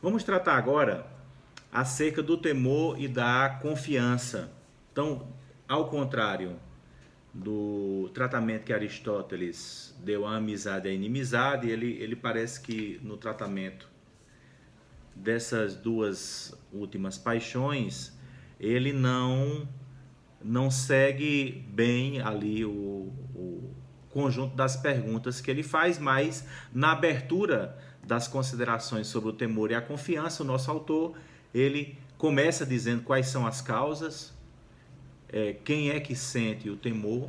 Vamos tratar agora acerca do temor e da confiança. Então, ao contrário do tratamento que Aristóteles deu à amizade e à inimizade, ele parece que no tratamento dessas duas últimas paixões, ele não segue bem ali o conjunto das perguntas que ele faz, mas na abertura das considerações sobre o temor e a confiança, o nosso autor, ele começa dizendo quais são as causas, quem é que sente o temor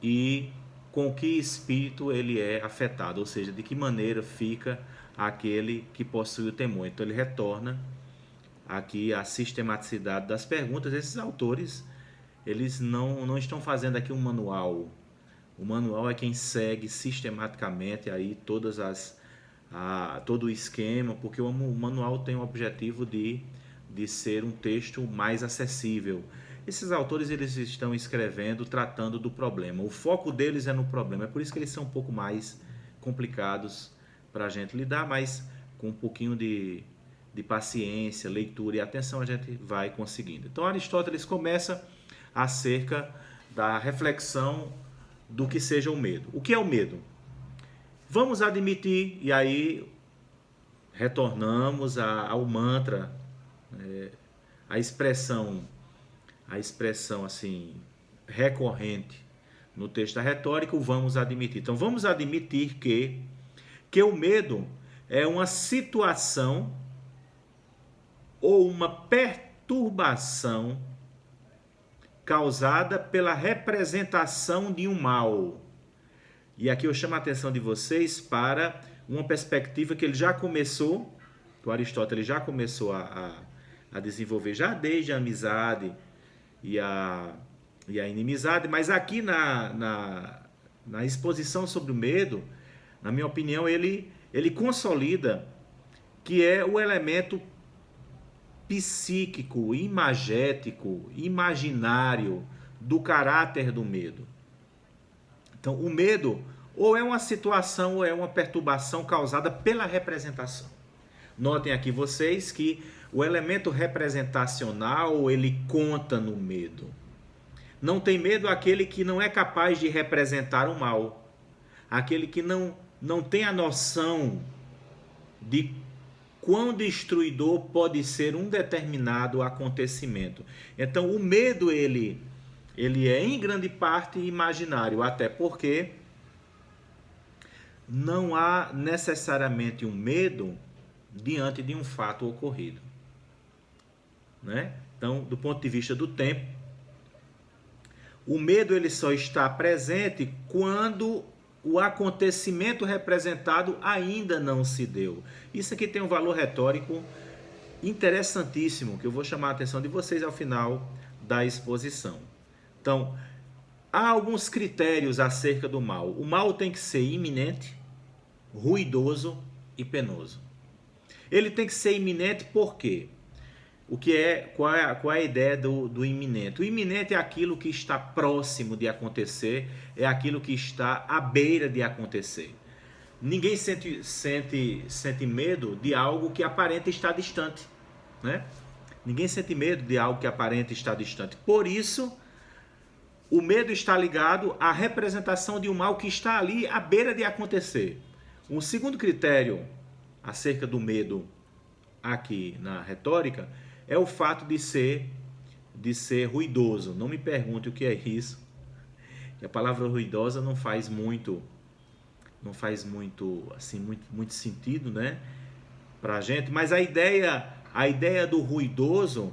e com que espírito ele é afetado, ou seja, de que maneira fica aquele que possui o temor. Então ele retorna aqui a sistematicidade das perguntas. Esses autores, eles não estão fazendo aqui um manual. O manual é quem segue sistematicamente aí todo o esquema, porque o manual tem o objetivo de ser um texto mais acessível. Esses autores, eles estão escrevendo, tratando do problema. O foco deles é no problema. É por isso que eles são um pouco mais complicados para a gente lidar, mas com um pouquinho de paciência, leitura e atenção a gente vai conseguindo. Então Aristóteles começa acerca da reflexão do que seja o medo. O que é o medo? Vamos admitir, e aí retornamos ao mantra, a expressão assim recorrente no texto da retórica, o vamos admitir. Então vamos admitir que o medo é uma situação ou uma perturbação causada pela representação de um mal. E aqui eu chamo a atenção de vocês para uma perspectiva que ele já começou, que o Aristóteles já começou a desenvolver já desde a amizade e a inimizade, mas aqui na exposição sobre o medo, na minha opinião, ele consolida que é o elemento psíquico, imagético, imaginário do caráter do medo. Então, o medo ou é uma situação ou é uma perturbação causada pela representação. Notem aqui vocês que o elemento representacional, ele conta no medo. Não tem medo aquele que não é capaz de representar o mal. Aquele que não tem a noção de quão destruidor pode ser um determinado acontecimento. Então, o medo, ele é em grande parte imaginário, até porque não há necessariamente um medo diante de um fato ocorrido, né? Então, do ponto de vista do tempo, o medo ele só está presente quando o acontecimento representado ainda não se deu. Isso aqui tem um valor retórico interessantíssimo, que eu vou chamar a atenção de vocês ao final da exposição. Então, há alguns critérios acerca do mal. O mal tem que ser iminente, ruidoso e penoso. Ele tem que ser iminente por quê? Qual é a ideia do iminente? O iminente é aquilo que está próximo de acontecer, é aquilo que está à beira de acontecer. Ninguém sente medo de algo que aparenta estar distante, né? Ninguém sente medo de algo que aparenta estar distante. Por isso, o medo está ligado à representação de um mal que está ali à beira de acontecer. Um segundo critério acerca do medo aqui na retórica é o fato de ser ruidoso. Não me pergunte o que é isso. A palavra ruidosa não faz muito assim muito sentido, né, pra gente, mas a ideia do ruidoso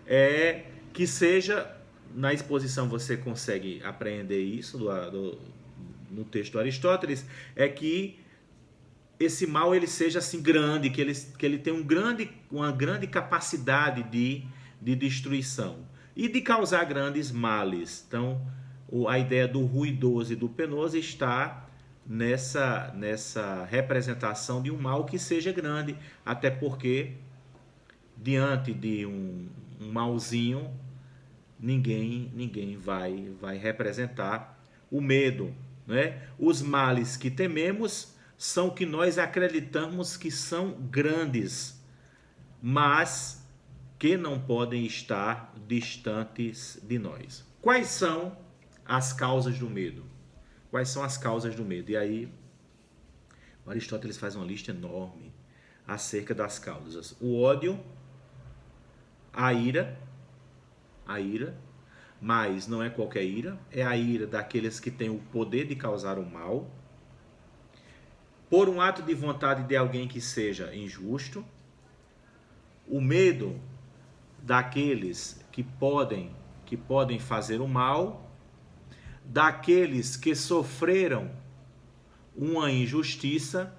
é que seja, na exposição você consegue apreender isso no texto do Aristóteles, é que esse mal ele seja assim grande, que ele tenha uma grande capacidade de destruição e de causar grandes males. Então, a ideia do ruidoso e do penoso está nessa representação de um mal que seja grande, até porque diante de um malzinho ninguém vai representar o medo, né? Os males que tememos são que nós acreditamos que são grandes, mas que não podem estar distantes de nós. Quais são as causas do medo? Quais são as causas do medo? E aí, o Aristóteles faz uma lista enorme acerca das causas. O ódio, a ira, mas não é qualquer ira, é a ira daqueles que têm o poder de causar o mal, por um ato de vontade de alguém que seja injusto, o medo daqueles que podem fazer o mal, daqueles que sofreram uma injustiça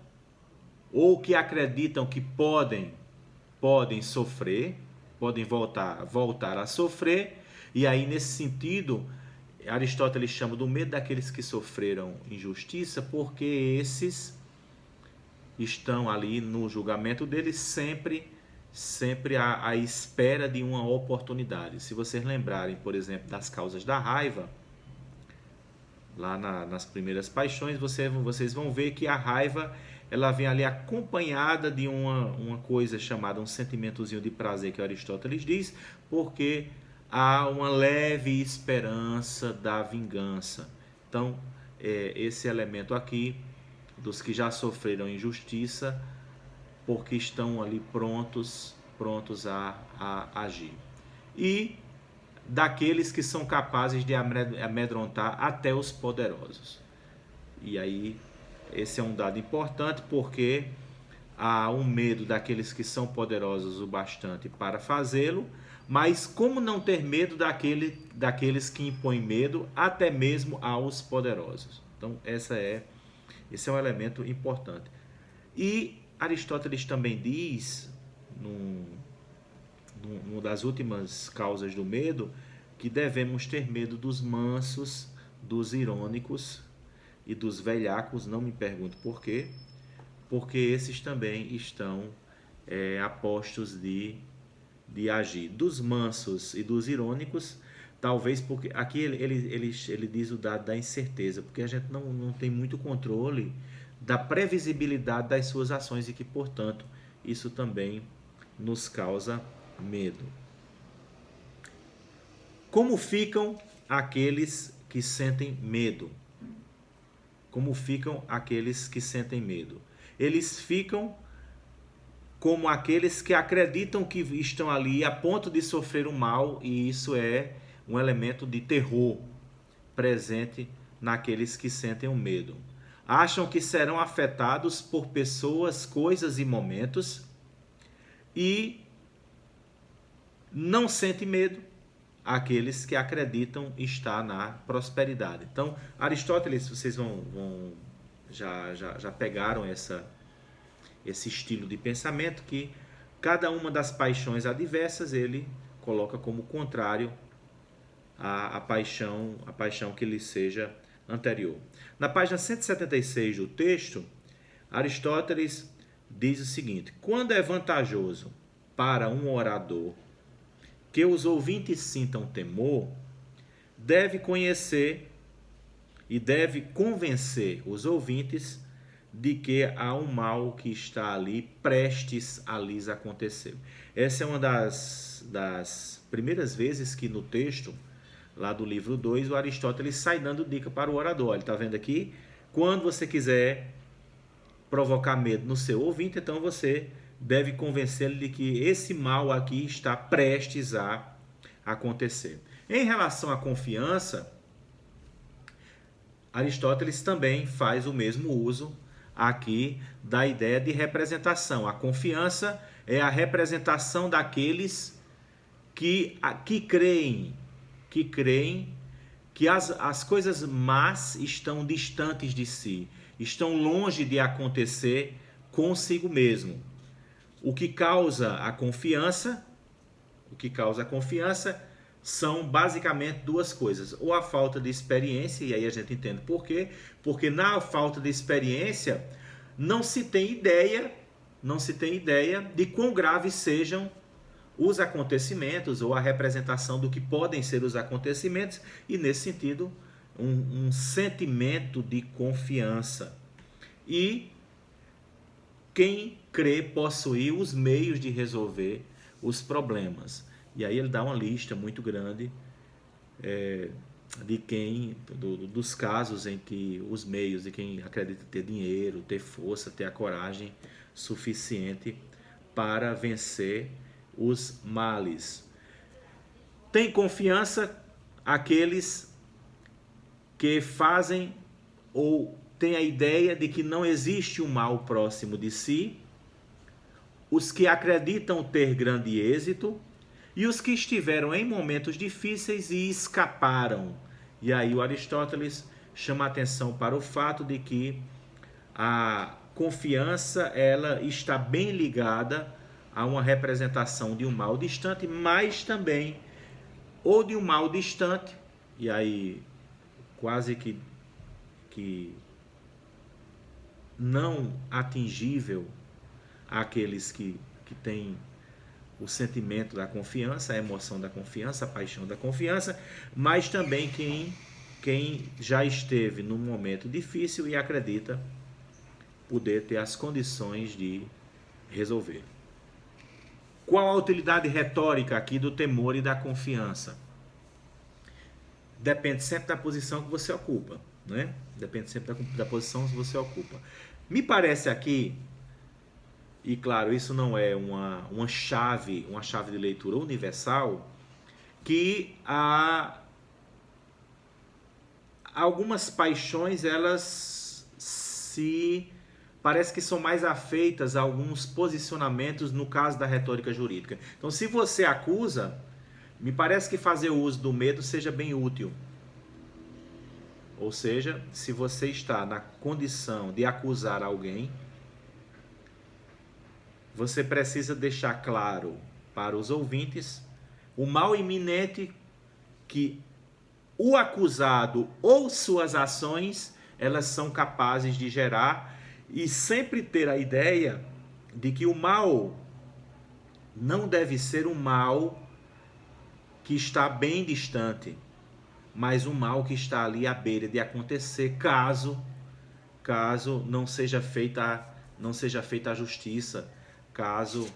ou que acreditam que podem sofrer, podem voltar a sofrer, e aí nesse sentido Aristóteles chama do medo daqueles que sofreram injustiça, porque esses estão ali no julgamento deles sempre à espera de uma oportunidade. Se vocês lembrarem, por exemplo, das causas da raiva, lá nas primeiras paixões, vocês vão ver que a raiva ela vem ali acompanhada de uma coisa chamada um sentimentozinho de prazer, que Aristóteles diz, porque há uma leve esperança da vingança. Então, esse elemento aqui dos que já sofreram injustiça, porque estão ali prontos a agir. E daqueles que são capazes de amedrontar até os poderosos. E aí, esse é um dado importante, porque há um medo daqueles que são poderosos o bastante para fazê-lo, mas como não ter medo daqueles que impõem medo até mesmo aos poderosos? Então, esse é um elemento importante. E Aristóteles também diz, numa das últimas causas do medo, que devemos ter medo dos mansos, dos irônicos e dos velhacos. Não me pergunto por quê, porque esses também estão apostos de agir. Dos mansos e dos irônicos, talvez porque aqui ele diz o dado da incerteza, porque a gente não tem muito controle da previsibilidade das suas ações e que, portanto, isso também nos causa medo. Como ficam aqueles que sentem medo? Como ficam aqueles que sentem medo? Eles ficam como aqueles que acreditam que estão ali a ponto de sofrer o mal, e isso é um elemento de terror presente naqueles que sentem o medo. Acham que serão afetados por pessoas, coisas e momentos e não sentem medo aqueles que acreditam estar na prosperidade. Então, Aristóteles, vocês já pegaram esse estilo de pensamento, que cada uma das paixões adversas ele coloca como contrário à paixão que lhe seja anterior. Na página 176 do texto, Aristóteles diz o seguinte: quando é vantajoso para um orador que os ouvintes sintam temor, deve conhecer e deve convencer os ouvintes de que há um mal que está ali prestes a lhes acontecer. Essa é uma das primeiras vezes que no texto lá do livro 2, o Aristóteles sai dando dica para o orador. Ele está vendo aqui? Quando você quiser provocar medo no seu ouvinte, então você deve convencê-lo de que esse mal aqui está prestes a acontecer. Em relação à confiança, Aristóteles também faz o mesmo uso aqui da ideia de representação. A confiança é a representação daqueles que creem que as coisas más estão distantes de si, estão longe de acontecer consigo mesmo. O que causa a confiança são basicamente duas coisas: ou a falta de experiência, e aí a gente entende por quê, porque na falta de experiência não se tem ideia de quão graves sejam os acontecimentos ou a representação do que podem ser os acontecimentos, e nesse sentido um sentimento de confiança. E quem crê possuir os meios de resolver os problemas. E aí ele dá uma lista muito grande dos casos em que os meios, de quem acredita ter dinheiro, ter força, ter a coragem suficiente para vencer os males. Tem confiança aqueles que fazem ou têm a ideia de que não existe um mal próximo de si, os que acreditam ter grande êxito e os que estiveram em momentos difíceis e escaparam. E aí o Aristóteles chama a atenção para o fato de que a confiança ela está bem ligada a uma representação de um mal distante, mas também ou de um mal distante, e aí quase que não atingível àqueles que têm o sentimento da confiança, a emoção da confiança, a paixão da confiança, mas também quem já esteve num momento difícil e acredita poder ter as condições de resolver. Qual a utilidade retórica aqui do temor e da confiança? Depende sempre da posição que você ocupa, né? Depende sempre da posição que você ocupa. Me parece aqui, e claro, isso não é uma chave de leitura universal, que algumas paixões, elas parece que são mais afeitas a alguns posicionamentos no caso da retórica jurídica. Então, se você acusa, me parece que fazer uso do medo seja bem útil. Ou seja, se você está na condição de acusar alguém, você precisa deixar claro para os ouvintes o mal iminente que o acusado ou suas ações elas são capazes de gerar, e sempre ter a ideia de que o mal não deve ser um mal que está bem distante, mas um mal que está ali à beira de acontecer, caso não seja feita a justiça, caso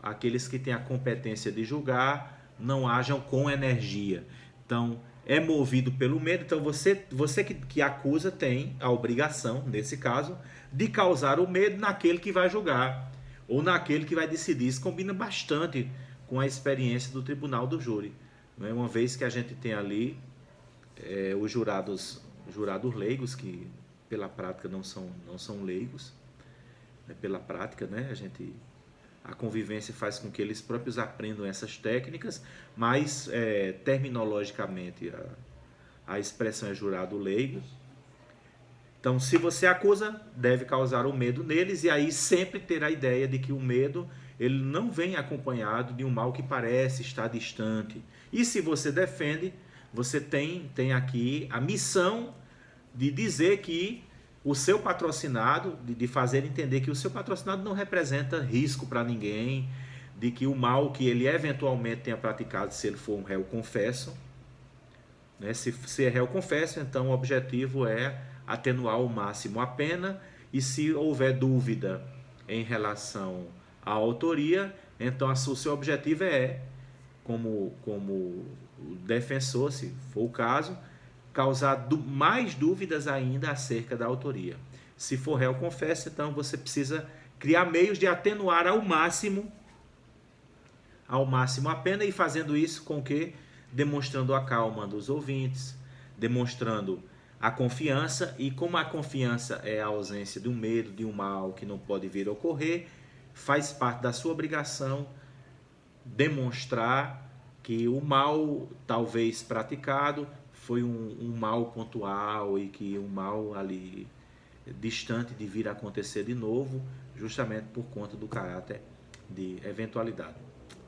aqueles que têm a competência de julgar não hajam com energia. Então, é movido pelo medo. Então, você que acusa tem a obrigação, nesse caso, de causar o medo naquele que vai julgar ou naquele que vai decidir. Isso combina bastante com a experiência do tribunal do júri, né? Uma vez que a gente tem ali os jurados leigos, que pela prática não são leigos, né? Pela prática, né? A convivência faz com que eles próprios aprendam essas técnicas, mas terminologicamente a expressão é jurado leigo. Então, se você acusa, deve causar o medo neles, e aí sempre ter a ideia de que o medo ele não vem acompanhado de um mal que parece estar distante. E se você defende, você tem aqui a missão de dizer que o seu patrocinado, de fazer entender que o seu patrocinado não representa risco para ninguém, de que o mal que ele eventualmente tenha praticado, se ele for um réu confesso, né? Se é réu confesso, então o objetivo é atenuar ao máximo a pena, e se houver dúvida em relação à autoria, então o seu objetivo como defensor, se for o caso, causar mais dúvidas ainda acerca da autoria. Se for réu confesso, então você precisa criar meios de atenuar ao máximo a pena, e fazendo isso com que? Demonstrando a calma dos ouvintes, demonstrando a confiança, e como a confiança é a ausência de um medo, de um mal que não pode vir a ocorrer, faz parte da sua obrigação demonstrar que o mal talvez praticado foi um mal pontual, e que um mal ali distante de vir a acontecer de novo, justamente por conta do caráter de eventualidade.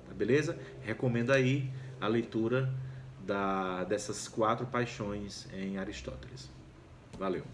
Tá, beleza? Recomendo aí a leitura dessas 4 paixões em Aristóteles. Valeu!